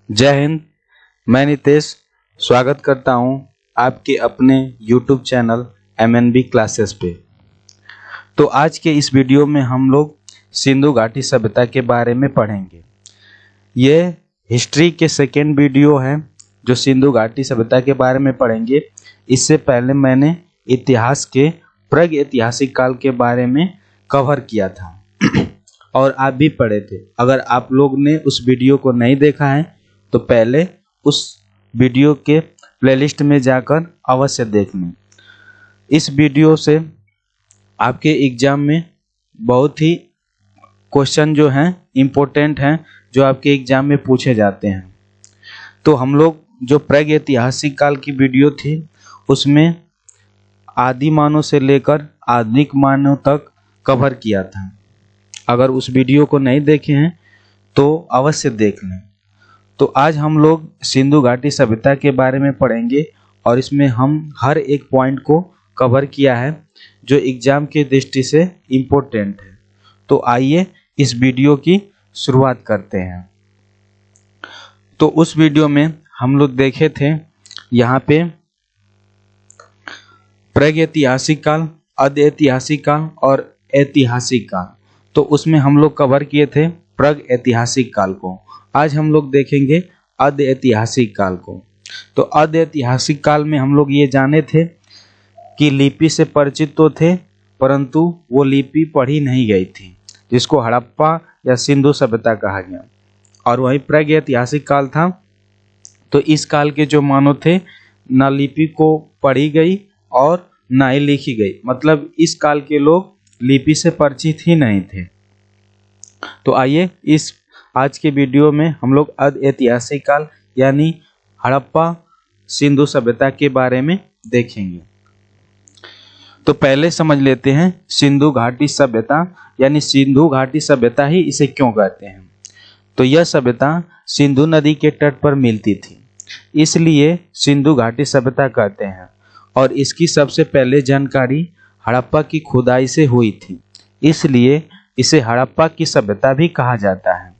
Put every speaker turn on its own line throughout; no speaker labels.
जय हिंद। मैं नितेश स्वागत करता हूं आपके अपने YouTube चैनल MNB क्लासेस पे। तो आज के इस वीडियो में हम लोग सिंधु घाटी सभ्यता के बारे में पढ़ेंगे। ये हिस्ट्री के सेकेंड वीडियो है जो सिंधु घाटी सभ्यता के बारे में पढ़ेंगे। इससे पहले मैंने इतिहास के प्रागैतिहासिक काल के बारे में कवर किया था और आप भी पढ़े थे। अगर आप लोग ने उस वीडियो को नहीं देखा है तो पहले उस वीडियो के प्लेलिस्ट में जाकर अवश्य देख लें। इस वीडियो से आपके एग्जाम में बहुत ही क्वेश्चन जो हैं इम्पोर्टेंट हैं, जो आपके एग्जाम में पूछे जाते हैं। तो हम लोग जो प्रागैतिहासिक काल की वीडियो थी उसमें आदि मानव से लेकर आधुनिक मानव तक कवर किया था। अगर उस वीडियो को नहीं देखे हैं तो अवश्य देख लें। तो आज हम लोग सिंधु घाटी सभ्यता के बारे में पढ़ेंगे और इसमें हम हर एक पॉइंट को कवर किया है जो एग्जाम के दृष्टि से इम्पोर्टेंट है। तो आइए इस वीडियो की शुरुआत करते हैं। तो उस वीडियो में हम लोग देखे थे यहाँ पे प्रागैतिहासिक काल, अधैतिहासिक काल और ऐतिहासिक काल। तो उसमें हम लोग कवर किए थे प्रागैतिहासिक काल को। आज हम लोग देखेंगे अधैतिहासिक काल को। तो अधैतिहासिक काल में हम लोग ये जाने थे कि लिपि से परिचित तो थे परंतु वो लिपि पढ़ी नहीं गई थी, जिसको हड़प्पा या सिंधु सभ्यता कहा गया। और वही प्रागैतिहासिक काल था। तो इस काल के जो मानव थे ना लिपि को पढ़ी गई और ना ही लिखी गई, मतलब इस काल के लोग लिपि से परिचित ही नहीं थे। तो आइए इस आज के वीडियो में हम लोग अधैतिहासिक काल यानी हड़प्पा सिंधु सभ्यता के बारे में देखेंगे। तो पहले समझ लेते हैं सिंधु घाटी सभ्यता यानी सिंधु घाटी सभ्यता ही इसे क्यों कहते हैं। तो यह सभ्यता सिंधु नदी के तट पर मिलती थी, इसलिए सिंधु घाटी सभ्यता कहते हैं। और इसकी सबसे पहले जानकारी हड़प्पा की खुदाई से हुई थी, इसलिए इसे हड़प्पा की सभ्यता भी कहा जाता है।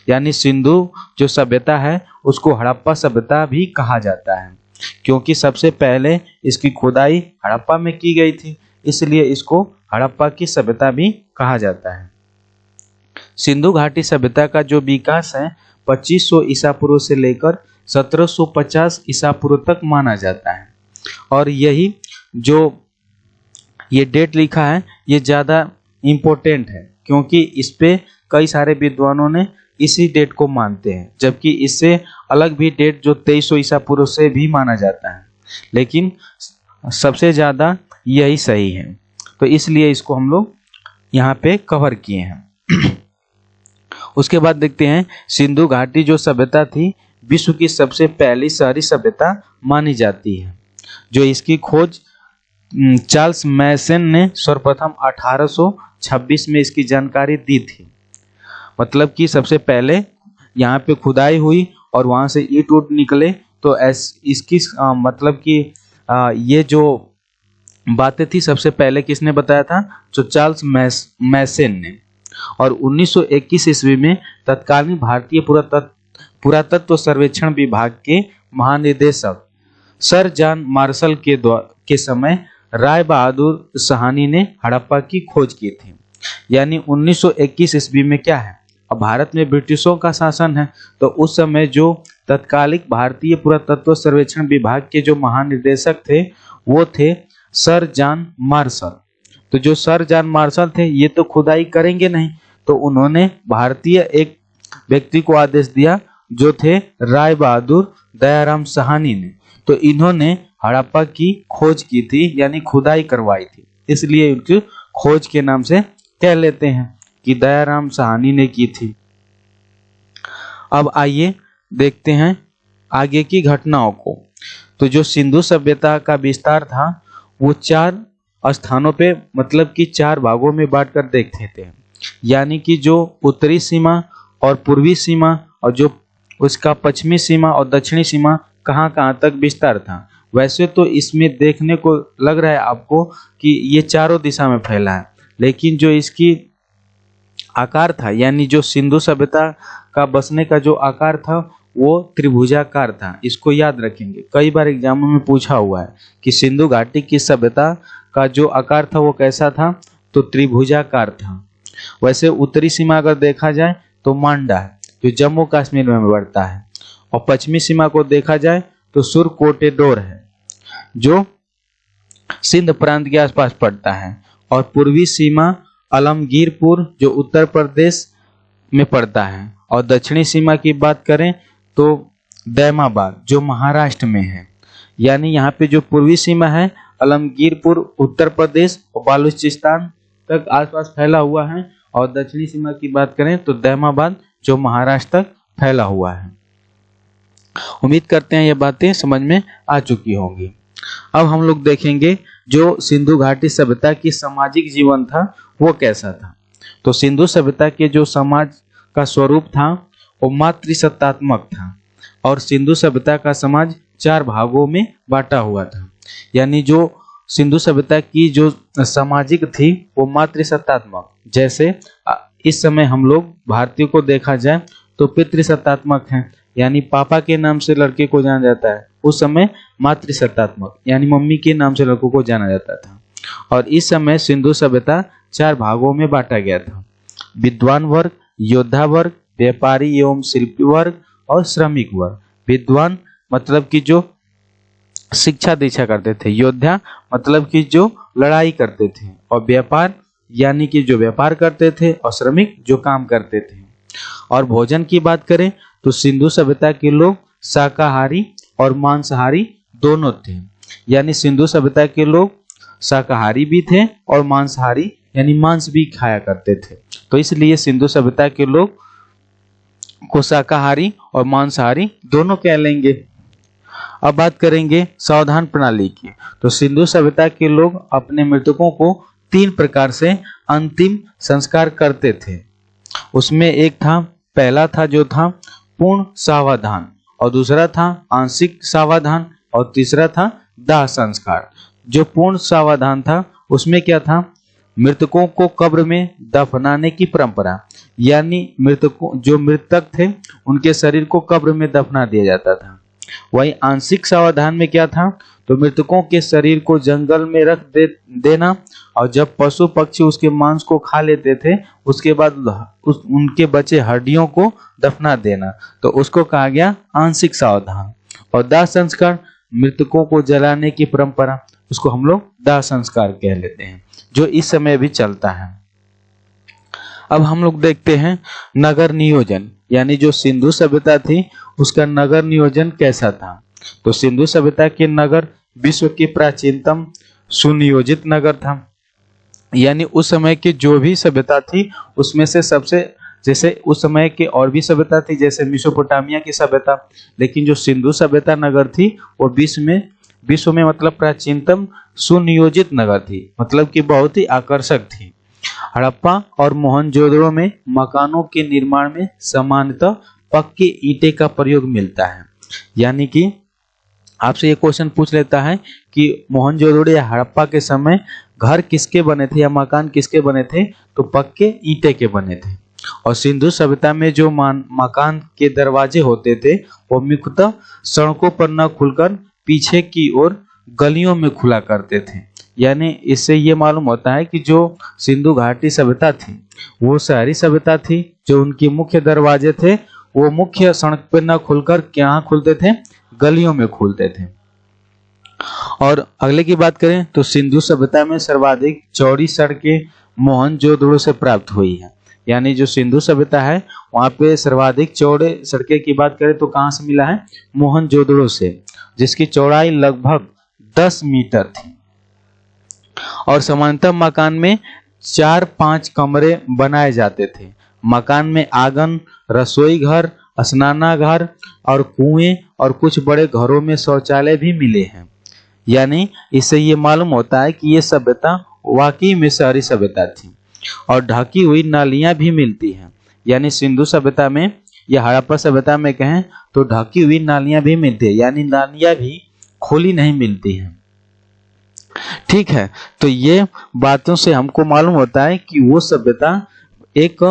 यानी सिंधु जो सभ्यता है उसको हड़प्पा सभ्यता भी कहा जाता है, क्योंकि सबसे पहले इसकी खुदाई हड़प्पा में की गई थी, इसलिए इसको हड़प्पा की सभ्यता भी कहा जाता है। सिंधु घाटी सभ्यता का जो विकास है 2500 ईसा पूर्व से लेकर 1750 ईसा पूर्व तक माना जाता है। और यही जो ये डेट लिखा है ये ज़्यादा इम्पोर्टेंट है, क्योंकि इस पे कई सारे विद्वानों ने इसी डेट को मानते हैं, जबकि इससे अलग भी डेट जो 2300 ईसा पूर्व से भी माना जाता है, लेकिन सबसे ज़्यादा यही सही है। तो इसलिए इसको हम लोग यहाँ पे कवर किए हैं। उसके बाद देखते हैं सिंधु घाटी जो सभ्यता थी विश्व की सबसे पहली शहरी सभ्यता मानी जाती है। जो इसकी खोज चार्ल्स मैसन ने सर्वप्रथम 1826 में इसकी जानकारी दी थी। मतलब कि सबसे पहले यहाँ पे खुदाई हुई और वहाँ से ईंट उट निकले। तो इसकी मतलब कि ये जो बातें थी सबसे पहले किसने बताया था, जो चार्ल्स मैसन ने। और 1921 ईस्वी में तत्कालीन भारतीय पुरातत्व सर्वेक्षण विभाग के महानिदेशक सर जॉन मार्शल के समय राय बहादुर साहनी ने हड़प्पा की खोज की थी। यानी 1921 ईस्वी में क्या है, अब भारत में ब्रिटिशों का शासन है। तो उस समय जो तत्कालिक भारतीय पुरातत्व सर्वेक्षण विभाग के जो महानिदेशक थे वो थे सर जॉन मार्शल। तो जो सर जॉन मार्शल थे ये तो खुदाई करेंगे नहीं, तो उन्होंने भारतीय एक व्यक्ति को आदेश दिया जो थे राय बहादुर दयाराम साहनी ने। तो इन्होंने हड़प्पा की खोज की थी, यानी खुदाई करवाई थी, इसलिए उनकी खोज के नाम से कह लेते हैं कि दयाराम साहनी ने की थी। अब आइए देखते हैं आगे की घटनाओं को। तो जो सिंधु सभ्यता का विस्तार था वो 4 स्थानों पे, मतलब कि 4 भागों में बांटकर देखते थे। यानी कि जो उत्तरी सीमा और पूर्वी सीमा और जो उसका पश्चिमी सीमा और दक्षिणी सीमा कहाँ कहाँ तक विस्तार था। वैसे तो इसमें देखने को लग रहा है आपको कि ये चारों दिशा में फैला है, लेकिन जो इसकी आकार था, यानी जो सिंधु सभ्यता का बसने का जो आकार था वो त्रिभुजाकार था। इसको याद रखेंगे, कई बार एग्जाम में पूछा हुआ है कि सिंधु घाटी की सभ्यता का जो आकार था वो कैसा था, तो त्रिभुजाकार था। वैसे उत्तरी सीमा अगर देखा जाए तो मांडा है जो जम्मू कश्मीर में बढ़ता है, और पश्चिमी सीमा को देखा जाए तो सुरकोटेडोर है जो सिंध प्रांत के आसपास पड़ता है, और पूर्वी सीमा आलमगीरपुर जो उत्तर प्रदेश में पड़ता है, और दक्षिणी सीमा की बात करें तो दैमाबाद जो महाराष्ट्र में है। यानी यहाँ पे जो पूर्वी सीमा है आलमगीरपुर उत्तर प्रदेश और बलूचिस्तान तक आसपास फैला हुआ है, और दक्षिणी सीमा की बात करें तो दैमाबाद जो महाराष्ट्र तक फैला हुआ है। उम्मीद करते हैं ये बातें समझ में आ चुकी होंगी। अब हम लोग देखेंगे जो सिंधु घाटी सभ्यता की सामाजिक जीवन था वो कैसा था। तो सिंधु सभ्यता के जो समाज का स्वरूप था वो मातृसत्तात्मक था, और सिंधु सभ्यता का समाज 4 भागों में बांटा हुआ था। यानी जो सिंधु सभ्यता की जो सामाजिक थी वो मातृसत्तात्मक, जैसे इस समय हम लोग भारतीयों को देखा जाए तो पितृसत्तात्मक है, यानी पापा के नाम से लड़के को जाना जाता है। उस समय मातृसत्तात्मक यानी मम्मी के नाम से लड़कों को जाना जाता था। और इस समय सिंधु सभ्यता 4 भागों में बांटा गया था: विद्वान वर्ग, योद्धा वर्ग, व्यापारी एवं शिल्पी वर्ग और श्रमिक वर्ग। विद्वान मतलब कि जो शिक्षा दीक्षा करते थे, योद्धा मतलब कि जो लड़ाई करते थे, और व्यापार यानी कि जो व्यापार करते थे, और श्रमिक जो काम करते थे। और भोजन की बात करें तो सिंधु सभ्यता के लोग शाकाहारी और मांसाहारी दोनों थे। यानी सिंधु सभ्यता के लोग शाकाहारी भी थे और मांसाहारी यानी मांस भी खाया करते थे, तो इसलिए सिंधु सभ्यता के लोग को शाकाहारी और मांसाहारी दोनों कह लेंगे। अब बात करेंगे सावधान प्रणाली की। तो सिंधु सभ्यता के लोग अपने मृतकों को 3 प्रकार से अंतिम संस्कार करते थे। उसमें एक था, पहला था जो था पूर्ण सावधान, और दूसरा था आंशिक सावधान, और तीसरा था दाह संस्कार। जो पूर्ण सावधान था उसमें क्या था, मृतकों को कब्र में दफनाने की परंपरा, यानी मृतकों जो मृतक थे उनके शरीर को कब्र में दफना दिया जाता था। वहीं आंशिक सावधान में क्या था, तो मृतकों के शरीर को जंगल में रख देना, और जब पशु पक्षी उसके मांस को खा लेते थे उसके बाद उनके बचे हड्डियों को दफना देना, तो उसको कहा गया आंशिक सावधान। और दाह संस्कार, मृतकों को जलाने की परंपरा, उसको हम लोग दाह संस्कार कह लेते हैं, जो इस समय भी चलता है। अब हम लोग देखते हैं नगर नियोजन, यानी जो सिंधु सभ्यता थी उसका नगर नियोजन कैसा था। तो सिंधु सभ्यता के नगर विश्व के प्राचीनतम सुनियोजित नगर था। यानी उस समय की जो भी सभ्यता थी उसमें से सबसे, जैसे उस समय के और भी सभ्यता थी जैसे मेसोपोटामिया की सभ्यता, लेकिन जो सिंधु सभ्यता नगर थी वो विश्व में मतलब प्राचीनतम सुनियोजित नगर थी, मतलब कि बहुत ही आकर्षक थी। हड़प्पा और मोहनजोदड़ो में मकानों के निर्माण में सामान्यतः पक्के ईंटे का प्रयोग मिलता है। यानी कि आपसे ये क्वेश्चन पूछ लेता है कि मोहनजोदड़ो या हड़प्पा के समय घर किसके बने थे या मकान किसके बने थे, तो पक्के ईंटे के बने थे। और सिंधु सभ्यता में जो मकान के दरवाजे होते थे वो मुख्यतः सड़कों पर न खुलकर पीछे की ओर गलियों में खुला करते थे। यानी इससे ये मालूम होता है कि जो सिंधु घाटी सभ्यता थी वो शहरी सभ्यता थी। जो उनके मुख्य दरवाजे थे वो मुख्य सड़क पर न खुलकर कहाँ खुलते थे, गलियों में खुलते थे। और अगले की बात करें तो सिंधु सभ्यता में सर्वाधिक चौड़ी सड़कें मोहनजोदड़ो से प्राप्त हुई है। यानी जो सिंधु सभ्यता है वहाँ पे सर्वाधिक चौड़े सड़कें की बात करें तो कहाँ से मिला है, मोहनजोदड़ो से, जिसकी चौड़ाई लगभग 10 मीटर थी। और सामान्यतः मकान में 4-5 कमरे बनाए जाते थे। मकान में आंगन, रसोई घर, स्नानागार और कुएं और कुछ बड़े घरों में शौचालय भी मिले हैं। यानी इससे ये मालूम होता है कि ये सभ्यता वाकई में शहरी सभ्यता थी। और ढकी हुई नालियां भी मिलती हैं। यानी सिंधु सभ्यता में या हड़प्पा सभ्यता में कहें तो ढकी हुई नालियां भी मिलती है, यानी नालियां भी खुली नहीं मिलती हैं। ठीक है, तो ये बातों से हमको मालूम होता है कि वो सभ्यता एक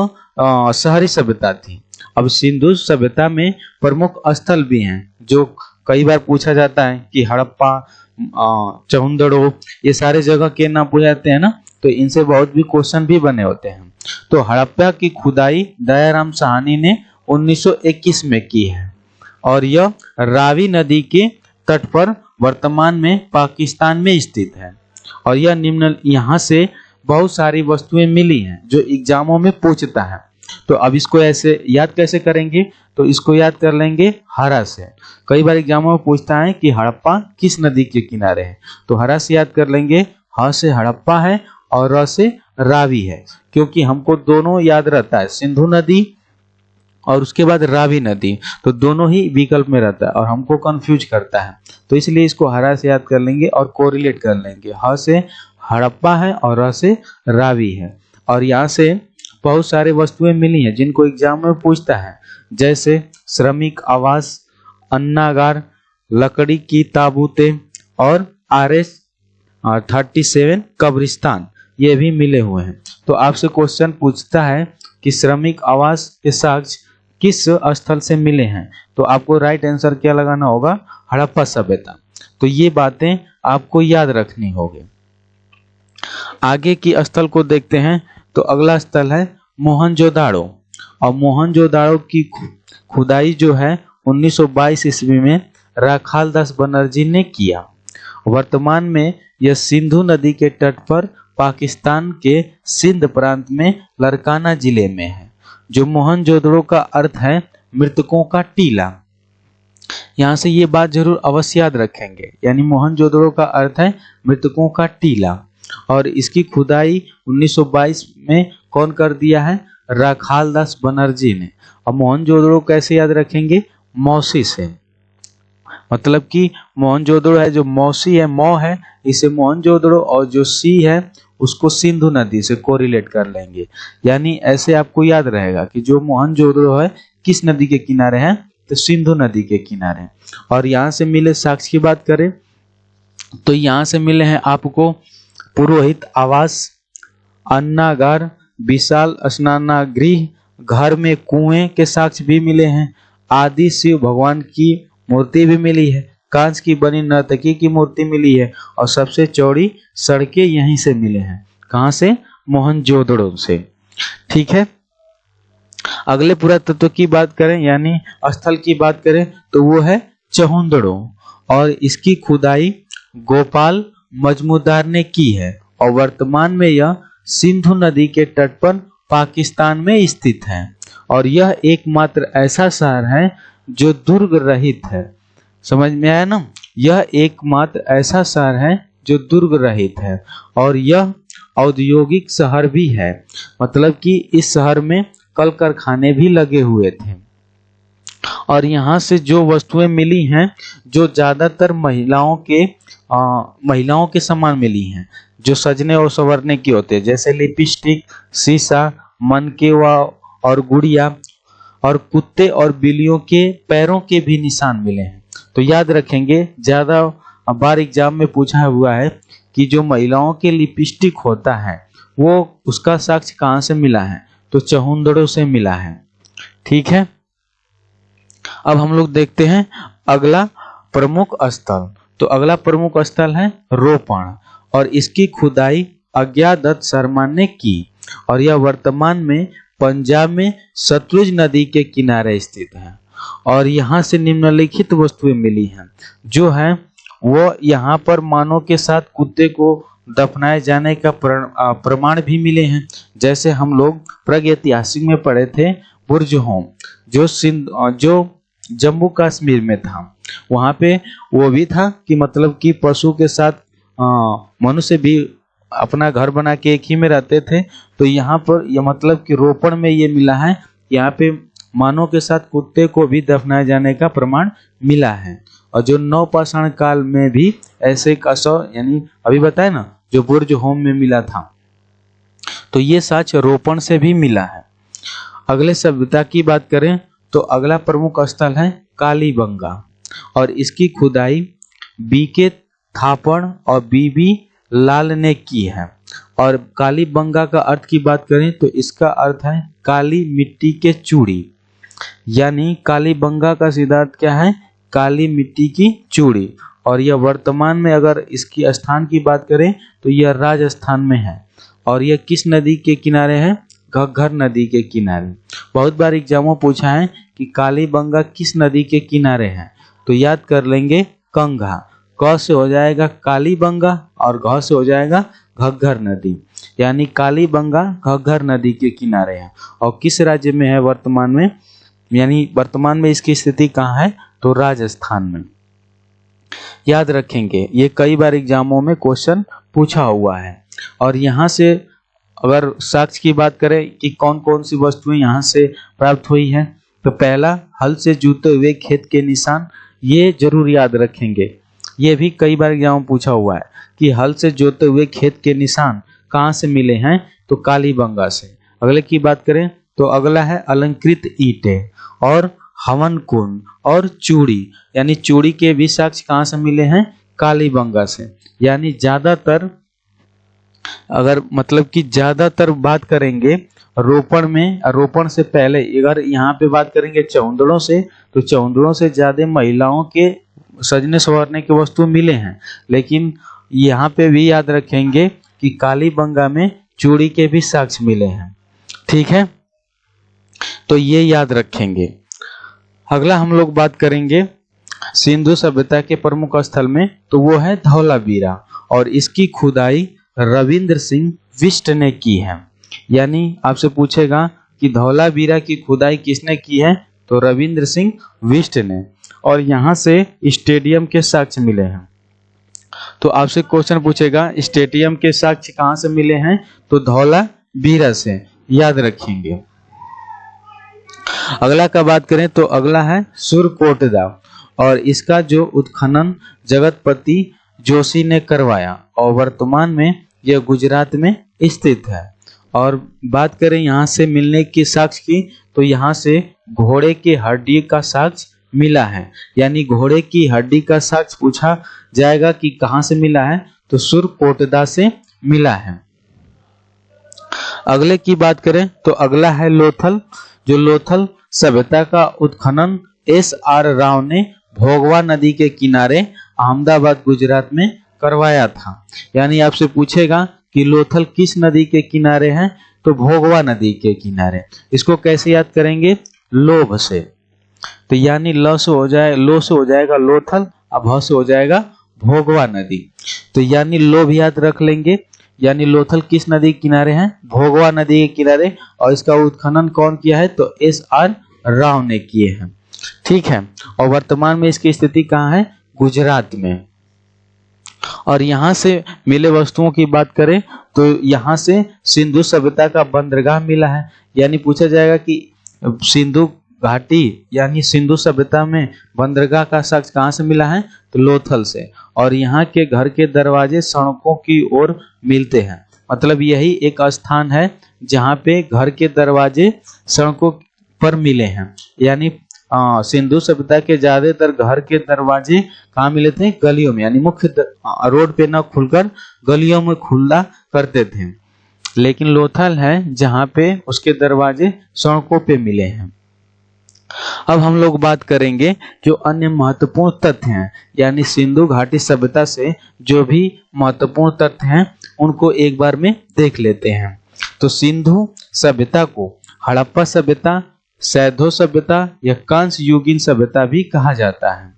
शहरी सभ्यता थी। अब सिंधु सभ्यता में प्रमुख स्थल भी हैं जो कई बार पूछा जाता है कि हड़प्पा, चहुंदड़ो, ये सारे जगह के नाम पूछे जाते हैं ना, तो इनसे बहुत भी क्वेश्चन भी बने होते हैं। तो हड़प्पा की खुदाई दयाराम साहनी ने 1921 में की है और यह रावी नदी के तट पर वर्तमान में पाकिस्तान में स्थित है। और यह निम्न, यहाँ से बहुत सारी वस्तुएं मिली हैं जो एग्जामों में पूछता है। तो अब इसको ऐसे याद कैसे करेंगे, तो इसको याद कर लेंगे हरा से। कई बार एग्जामों में पूछता है कि हड़प्पा किस नदी के किनारे है, तो हरा से याद कर लेंगे। ह से हड़प्पा है और र से रावी है, क्योंकि हमको दोनों याद रहता है, सिंधु नदी और उसके बाद रावी नदी, तो दोनों ही विकल्प में रहता है और हमको कंफ्यूज करता है। तो इसलिए इसको हरा से याद कर लेंगे और कोरिलेट कर लेंगे। ह से हड़प्पा है और र से रावी है। और यहाँ से बहुत सारे वस्तुएं मिली हैं जिनको एग्जाम में पूछता है, जैसे श्रमिक आवास, अन्नागार, लकड़ी की ताबूतें और RS-37 कब्रिस्तान, ये भी मिले हुए हैं। तो आपसे क्वेश्चन पूछता है कि श्रमिक आवास के साक्ष्य किस स्थल से मिले हैं, तो आपको राइट आंसर क्या लगाना होगा, हड़प्पा सभ्यता। तो ये बातें आपको याद रखनी होगी। आगे की स्थल को देखते हैं। तो अगला स्थल है मोहनजोदाड़ो। और मोहनजोदाड़ो की खुदाई जो है 1922 ईस्वी में राखाल दास बनर्जी ने किया। वर्तमान में यह सिंधु नदी के तट पर पाकिस्तान के सिंध प्रांत में लरकाना जिले में है। जो मोहनजोदड़ो का अर्थ है मृतकों का टीला। यहाँ से ये बात जरूर अवश्य याद रखेंगे, यानी मोहनजोदड़ो का अर्थ है मृतकों का टीला। और इसकी खुदाई 1922 में कौन कर दिया है, राखाल दास बनर्जी ने। और मोहनजोदड़ो कैसे याद रखेंगे, मौसी से, मतलब कि मोहनजोदड़ो है जो मौसी है, मौ है, इसे मोहनजोदड़ो, और जो सी है उसको सिंधु नदी से कोरिलेट कर लेंगे। यानी ऐसे आपको याद रहेगा कि जो मोहनजोदड़ो है किस नदी के किनारे है, तो सिंधु नदी के किनारे। और यहाँ से मिले साक्ष्य की बात करें तो यहाँ से मिले हैं आपको पुरोहित आवास, अन्नागार, विशाल स्नानागृह, घर में कुएं के साक्ष्य भी मिले हैं, आदि शिव भगवान की मूर्ति भी मिली है, कांच की बनी नर्तकी की मूर्ति मिली है, और सबसे चौड़ी सड़कें यहीं से मिले हैं। कहाँ से, मोहनजोदड़ो से। ठीक है। अगले पुरातत्व की बात करें, यानी स्थल की बात करें, तो वो है चहुंदड़ो। और इसकी खुदाई गोपाल मजमूदार ने की है और वर्तमान में यह सिंधु नदी के तट पर पाकिस्तान में स्थित है। और यह एकमात्र ऐसा शहर है जो दुर्ग रहित है। समझ में आया ना, यह एकमात्र ऐसा शहर है जो दुर्ग रहित है। और यह औद्योगिक शहर भी है, मतलब कि इस शहर में कल कारखाने भी लगे हुए थे। और यहाँ से जो वस्तुएं मिली हैं, जो ज्यादातर महिलाओं के सामान मिली हैं, जो सजने और संवरने की होते हैं, जैसे लिपस्टिक, शीशा, मनकेवा और गुड़िया, और कुत्ते और बिल्लियों के पैरों के भी निशान मिले हैं। तो याद रखेंगे, ज्यादा बार एग्जाम में पूछा हुआ है कि जो महिलाओं के लिपस्टिक होता है वो उसका साक्ष्य कहाँ से मिला है, तो चहुंदड़ो से मिला है। ठीक है। अब हम लोग देखते हैं अगला प्रमुख स्थल। तो अगला प्रमुख स्थल है रोपण, और इसकी खुदाई अज्ञादत्त शर्मा ने की। और यह वर्तमान में पंजाब में सतलुज नदी के किनारे स्थित है। और यहाँ से निम्नलिखित वस्तुएं मिली हैं, जो है वो यहाँ पर मानव के साथ कुत्ते को दफनाए जाने का प्रमाण भी मिले हैं। जैसे हम लोग प्रागैतिहासिक में पढ़े थे बुर्ज होम, जो जम्मू कश्मीर में था। वहाँ पे वो भी था कि मतलब कि पशु के साथ मनुष्य भी अपना घर बना के एक ही में रहते थे। तो यहाँ पर यह मतलब कि रोपण में ये मिला है, यहाँ पे मानव के साथ कुत्ते को भी दफनाए जाने का प्रमाण मिला है। और जो नवपाषाण काल में भी ऐसे का यानी अभी बताए ना, जो बुर्ज होम में मिला था, तो ये साक्ष्य रोपण से भी मिला है। अगले सभ्यता की बात करें तो अगला प्रमुख स्थल है कालीबंगा, और इसकी खुदाई बीके थापड़ और बीबी लाल ने की है। और कालीबंगा का अर्थ की बात करें तो इसका अर्थ है काली मिट्टी के चूड़ी। यानी कालीबंगा का सीधा अर्थ क्या है? काली मिट्टी की चूड़ी। और यह वर्तमान में अगर इसकी स्थान की बात करें तो यह राजस्थान में है। और यह किस नदी के किनारे है? घग्घर नदी के किनारे। बहुत बार एग्जामों पूछा है कि कालीबंगा किस नदी के किनारे है, तो याद कर लेंगे कंघा। क से हो जाएगा कालीबंगा और घ से हो जाएगा घग्घर नदी, यानी कालीबंगा घग्घर नदी के किनारे है। और किस राज्य में है वर्तमान में? यानी वर्तमान में इसकी स्थिति कहाँ है? तो राजस्थान में। याद रखेंगे, ये कई बार एग्जामों में क्वेश्चन पूछा हुआ है। और यहाँ से अगर साक्ष्य की बात करें कि कौन कौन सी वस्तुएं यहाँ से प्राप्त हुई हैं, तो पहला हल से जोते हुए खेत के निशान, ये जरूर याद रखेंगे। ये भी कई बार एग्जाम में पूछा हुआ है कि हल से जोते हुए खेत के निशान कहाँ से मिले हैं? तो कालीबंगा से। अगले की बात करें तो अगला है अलंकृत ईंटें और हवन कुंड और चूड़ी, यानी चूड़ी के भी साक्ष्य कहाँ से मिले हैं? कालीबंगा से। यानी ज्यादातर, अगर मतलब कि ज्यादातर बात करेंगे रोपण में, रोपण से पहले अगर यहाँ पे बात करेंगे चौंदड़ों से, तो चौंदड़ों से ज्यादा महिलाओं के सजने संवरने के वस्तु मिले हैं। लेकिन यहाँ पे भी याद रखेंगे कि कालीबंगा में चूड़ी के भी साक्ष्य मिले हैं। ठीक है, तो ये याद रखेंगे। अगला हम लोग बात करेंगे सिंधु सभ्यता के प्रमुख स्थल में, तो वो है धौलावीरा। और इसकी खुदाई रविंद्र सिंह बिष्ट ने की है। यानी आपसे पूछेगा कि धौलावीरा की खुदाई किसने की है? तो रविंद्र सिंह बिष्ट ने। और यहाँ से स्टेडियम के साक्ष्य मिले हैं। तो आपसे क्वेश्चन पूछेगा स्टेडियम के साक्ष्य कहाँ से मिले हैं? तो धौलावीरा से। याद रखेंगे। अगला का बात करें तो अगला है सुरकोटदा। और इसका जो उत्खनन जगतपति जोशी ने करवाया और वर्तमान में यह गुजरात में स्थित है। और बात करें यहाँ से मिलने की साक्ष्य की, तो यहाँ से घोड़े की हड्डी का साक्ष्य मिला है। यानी घोड़े की हड्डी का साक्ष्य पूछा जाएगा कि कहाँ से मिला है, तो सुरकोटदा से मिला है। अगले की बात करें तो अगला है लोथल। जो लोथल सभ्यता का उत्खनन S.R. राव ने भोगवा नदी के किनारे अहमदाबाद गुजरात में करवाया था। यानी आपसे पूछेगा कि लोथल किस नदी के किनारे है? तो भोगवा नदी के किनारे। इसको कैसे याद करेंगे? लोभ से। तो यानी लो से हो जाएगा लोथल, अब भ से हो जाएगा भोगवा नदी। तो यानी लोभ याद रख लेंगे। यानी लोथल किस नदी के किनारे है? भोगवा नदी के किनारे। और इसका उत्खनन कौन किया है? तो S.R. राव ने किए हैं। ठीक है, और वर्तमान में इसकी स्थिति कहाँ है? गुजरात में। और यहाँ से मिले वस्तुओं की बात करें तो यहाँ से सिंधु सभ्यता का बंदरगाह मिला है। यानी पूछा जाएगा कि सिंधु घाटी यानी सिंधु सभ्यता में बंदरगाह का साक्ष्य कहाँ से मिला है? तो लोथल से। और यहाँ के घर के दरवाजे सड़कों की ओर मिलते हैं। मतलब यही एक स्थान है जहाँ पे घर के दरवाजे सड़कों पर मिले हैं। यानी सिंधु सभ्यता के ज्यादातर घर के दरवाजे कहाँ मिले थे? गलियों में। यानी मुख्य रोड पे न खुलकर गलियों में खुला करते थे। लेकिन लोथल है जहाँ पे उसके दरवाजे सड़कों पे मिले हैं। अब हम लोग बात करेंगे जो अन्य महत्वपूर्ण तथ्य हैं, यानी सिंधु घाटी सभ्यता से जो भी महत्वपूर्ण तथ्य हैं उनको एक बार में देख लेते हैं। तो सिंधु सभ्यता को हड़प्पा सभ्यता, सैधो सभ्यता या कांस्य युगीन सभ्यता भी कहा जाता है।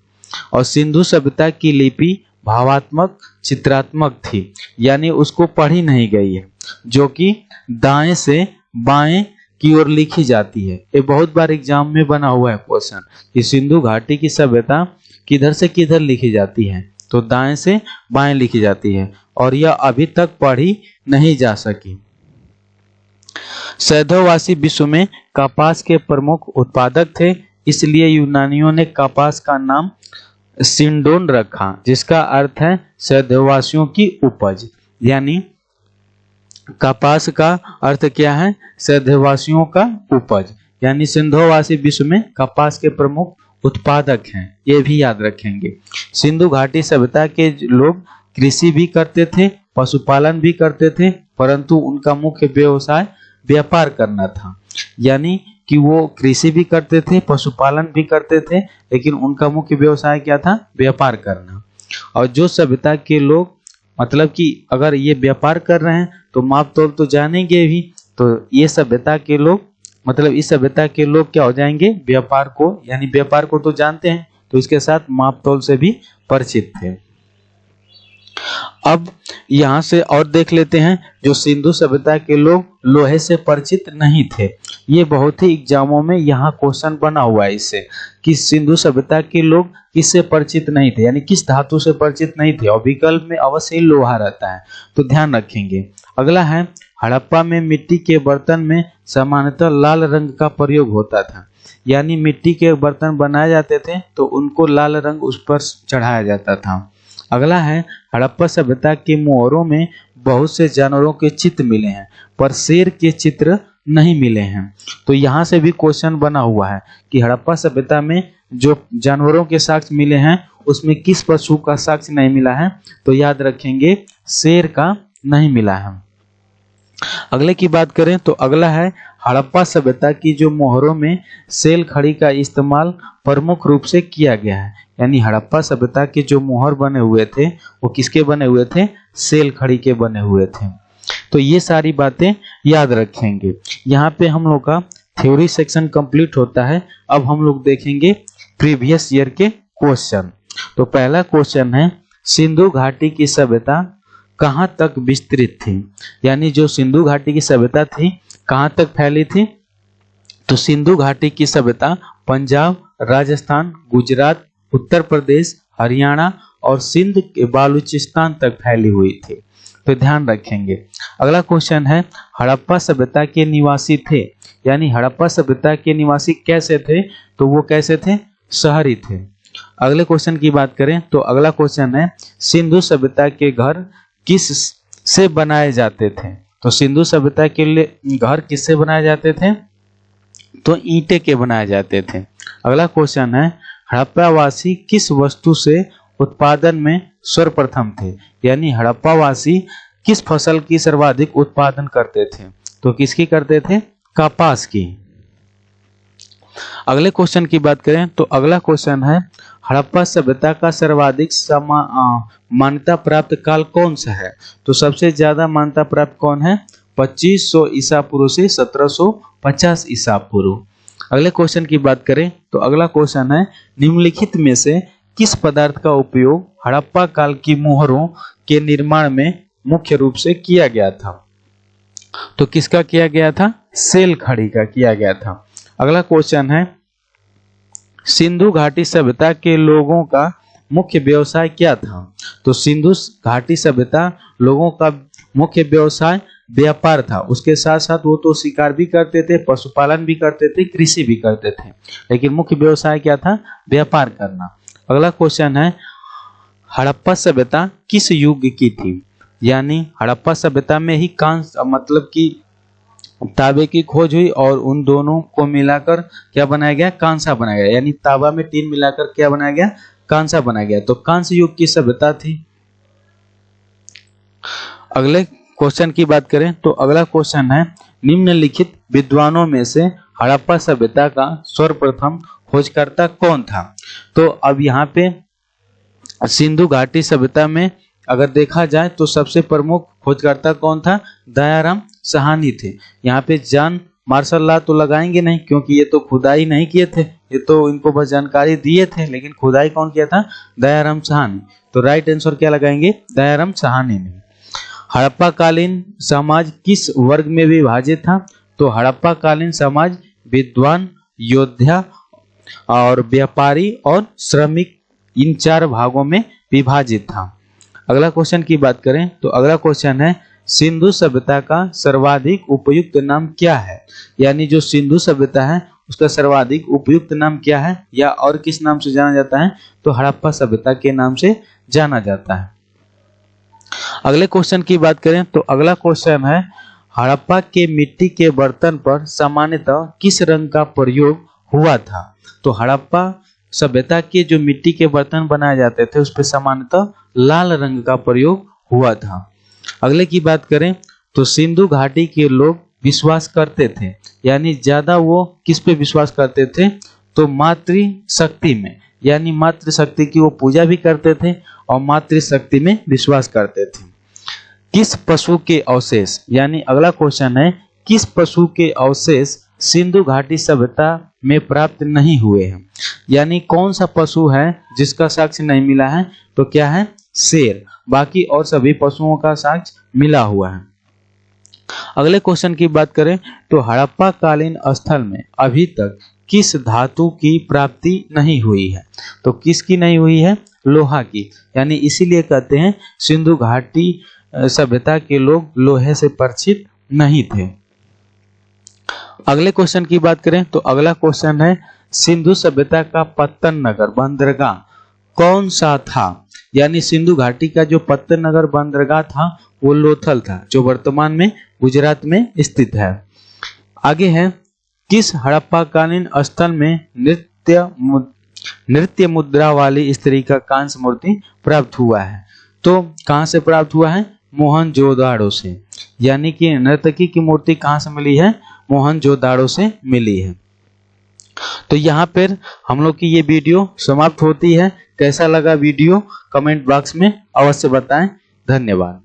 और सिंधु सभ्यता की लिपि भावात्मक चित्रात्मक थी, यानी उसको पढ़ी नहीं गई है, जो कि दाएं से बाएं की ओर लिखी जाती है। ये बहुत बार एग्जाम में बना हुआ है क्वेश्चन कि सिंधु घाटी की सभ्यता किधर से किधर लिखी जाती है, तो दाएं से बाएं लिखी जाती है। और यह अभी तक पढ़ी नहीं जा सकी। सैधोवासी विश्व में कपास के प्रमुख उत्पादक थे, इसलिए यूनानियों ने कपास का नाम सिंडोन रखा, जिसका अर्थ है सैधोवासियों की उपज। यानी कपास का अर्थ क्या है? सैधोवासियों का उपज। यानी सिंधोवासी विश्व में कपास के प्रमुख उत्पादक हैं, ये भी याद रखेंगे। सिंधु घाटी सभ्यता के लोग कृषि भी करते थे, पशुपालन भी करते थे, परंतु उनका मुख्य व्यवसाय व्यापार करना था। यानी कि वो कृषि भी करते थे, पशुपालन भी करते थे, लेकिन उनका मुख्य व्यवसाय क्या था? व्यापार करना। और जो सभ्यता के लोग मतलब कि अगर ये व्यापार कर रहे हैं तो माप तोल तो जानेंगे भी, तो ये सभ्यता के लोग मतलब इस सभ्यता के लोग क्या हो जाएंगे? व्यापार को यानी व्यापार को तो जानते हैं, तो इसके साथ माप तोल से भी परिचित थे। अब यहाँ से और देख लेते हैं, जो सिंधु सभ्यता के लोग लोहे से परिचित नहीं थे। ये बहुत ही एग्जामों में यहाँ क्वेश्चन बना हुआ है इससे कि सिंधु सभ्यता के लोग किससे परिचित नहीं थे, यानी किस धातु से परिचित नहीं थे, और विकल्प में अवश्य लोहा रहता है, तो ध्यान रखेंगे। अगला है, हड़प्पा में मिट्टी के बर्तन में सामान्यतः लाल रंग का प्रयोग होता था, यानी मिट्टी के बर्तन बनाए जाते थे तो उनको लाल रंग उस पर चढ़ाया जाता था। अगला है, हड़प्पा सभ्यता के मोहरों में बहुत से जानवरों के चित्र मिले हैं पर शेर के चित्र नहीं मिले हैं। तो यहाँ से भी क्वेश्चन बना हुआ है कि हड़प्पा सभ्यता में जो जानवरों के साक्ष्य मिले हैं उसमें किस पशु का साक्ष्य नहीं मिला है? तो याद रखेंगे, शेर का नहीं मिला है। अगले की बात करें तो अगला है, हड़प्पा सभ्यता की जो मोहरों में सेल खड़ी का इस्तेमाल प्रमुख रूप से किया गया है, यानी हड़प्पा सभ्यता के जो मोहर बने हुए थे वो किसके बने हुए थे? सेल खड़ी के बने हुए थे। तो ये सारी बातें याद रखेंगे। यहाँ पे हम लोग का थ्योरी सेक्शन कंप्लीट होता है। अब हम लोग देखेंगे प्रीवियस ईयर के क्वेश्चन। तो पहला क्वेश्चन है, सिंधु घाटी की सभ्यता कहाँ तक विस्तृत थी? यानी जो सिंधु घाटी की सभ्यता थी कहाँ तक फैली थी? तो सिंधु घाटी की सभ्यता पंजाब, राजस्थान, गुजरात, उत्तर प्रदेश, हरियाणा और सिंध के बालूचिस्तान तक फैली हुई थी। तो ध्यान रखेंगे। अगला क्वेश्चन है, हड़प्पा सभ्यता के निवासी थे, यानी हड़प्पा सभ्यता के निवासी कैसे थे? तो वो कैसे थे? शहरी थे। अगले क्वेश्चन की बात करें तो अगला क्वेश्चन है, सिंधु सभ्यता के घर किस से बनाए जाते थे? तो सिंधु सभ्यता के लिए घर किससे बनाए जाते थे? तो ईंटे के बनाए जाते थे। अगला क्वेश्चन है, हड़प्पावासी किस वस्तु से उत्पादन में सर्वप्रथम थे? यानी हड़प्पावासी किस फसल की सर्वाधिक उत्पादन करते थे? तो किसकी करते थे? कपास की। अगले क्वेश्चन की बात करें तो अगला क्वेश्चन है, हड़प्पा सभ्यता का सर्वाधिक मान्यता प्राप्त काल कौन सा है? तो सबसे ज्यादा मान्यता प्राप्त कौन है? 2500 ईसा पूर्व से 1750 ईसा पूर्व। अगले क्वेश्चन की बात करें तो अगला क्वेश्चन है, निम्नलिखित में से किस पदार्थ का उपयोग हड़प्पा काल की मोहरों के निर्माण में मुख्य रूप से किया गया था? तो किसका किया गया था? सेल खड़ी का किया गया था। अगला क्वेश्चन है, सिंधु घाटी सभ्यता के लोगों का मुख्य व्यवसाय क्या था? तो सिंधु घाटी सभ्यता लोगों का मुख्य व्यवसाय व्यापार था। उसके साथ साथ वो तो शिकार भी करते थे, पशुपालन भी करते थे, कृषि भी करते थे, लेकिन मुख्य व्यवसाय क्या था? व्यापार करना। अगला क्वेश्चन है, हड़प्पा सभ्यता किस युग की थी? यानी हड़प्पा सभ्यता में ही कांस्य मतलब कि तांबे की खोज हुई और उन दोनों को मिलाकर क्या बनाया गया? कांसा बनाया गया। यानी तांबा में टीन मिलाकर क्या बनाया गया? कांसा बनाया गया। तो कांस्य युग की सभ्यता थी। अगले क्वेश्चन की बात करें तो अगला क्वेश्चन है, निम्नलिखित विद्वानों में से हड़प्पा सभ्यता का सर्वप्रथम खोजकर्ता कौन था? तो अब यहाँ पे सिंधु घाटी सभ्यता में अगर देखा जाए तो सबसे प्रमुख खोजकर्ता कौन था? दयाराम साहनी थे। यहाँ पे जॉन मार्शल लॉ तो लगाएंगे नहीं क्योंकि ये तो खुदाई नहीं किए थे, ये तो इनको बस जानकारी दिए थे, लेकिन खुदाई कौन किया था? दयाराम साहनी। तो राइट आंसर क्या लगाएंगे? दयाराम साहनी ने। हड़प्पा कालीन समाज किस वर्ग में विभाजित था? तो हड़प्पा कालीन समाज विद्वान, योद्धा और व्यापारी और श्रमिक इन चार भागों में विभाजित था। अगला क्वेश्चन की बात करें तो अगला क्वेश्चन है, सिंधु सभ्यता का सर्वाधिक उपयुक्त नाम क्या है? यानी जो सिंधु सभ्यता है उसका सर्वाधिक उपयुक्त नाम क्या है या और किस नाम से जाना जाता है? तो हड़प्पा सभ्यता के नाम से जाना जाता है। अगले क्वेश्चन की बात करें तो अगला क्वेश्चन है, हड़प्पा के मिट्टी के बर्तन पर सामान्यतः किस रंग का प्रयोग हुआ था? तो हड़प्पा सभ्यता के जो मिट्टी के बर्तन बनाए जाते थे उस पर सामान्यतः लाल रंग का प्रयोग हुआ था। अगले की बात करें तो सिंधु घाटी के लोग विश्वास करते थे, यानी ज्यादा वो किस पे विश्वास करते थे, तो मातृशक्ति में, यानी मातृशक्ति की वो पूजा भी करते थे और मातृशक्ति में विश्वास करते थे। किस पशु के अवशेष, यानी अगला क्वेश्चन है, किस पशु के अवशेष सिंधु घाटी सभ्यता में प्राप्त नहीं हुए हैं, यानी कौन सा पशु है जिसका साक्ष्य नहीं मिला है, तो क्या है, शेर, बाकी और सभी पशुओं का साक्ष्य मिला हुआ है। अगले क्वेश्चन की बात करें तो हड़प्पा कालीन स्थल में अभी तक किस धातु की प्राप्ति नहीं हुई है, तो किसकी नहीं हुई है, लोहा की, यानी इसीलिए कहते हैं सिंधु घाटी सभ्यता के लोग लोहे से परिचित नहीं थे। अगले क्वेश्चन की बात करें तो अगला क्वेश्चन है, सिंधु सभ्यता का पत्तन नगर बंदरगाह कौन सा था, यानी सिंधु घाटी का जो पत्तन नगर बंदरगाह था वो लोथल था, जो वर्तमान में गुजरात में स्थित है। आगे है, किस हड़प्पाकालीन स्थल में नृत्य मुद्रा वाली स्त्री का कांस्य मूर्ति प्राप्त हुआ है, तो कहां से प्राप्त हुआ है, मोहनजोदाड़ो से, यानी कि नर्तकी की मूर्ति कहां से मिली है, मोहनजोदाड़ो से मिली है। तो यहाँ पर हम लोग की ये वीडियो समाप्त होती है। कैसा लगा वीडियो कमेंट बॉक्स में अवश्य बताएं। धन्यवाद।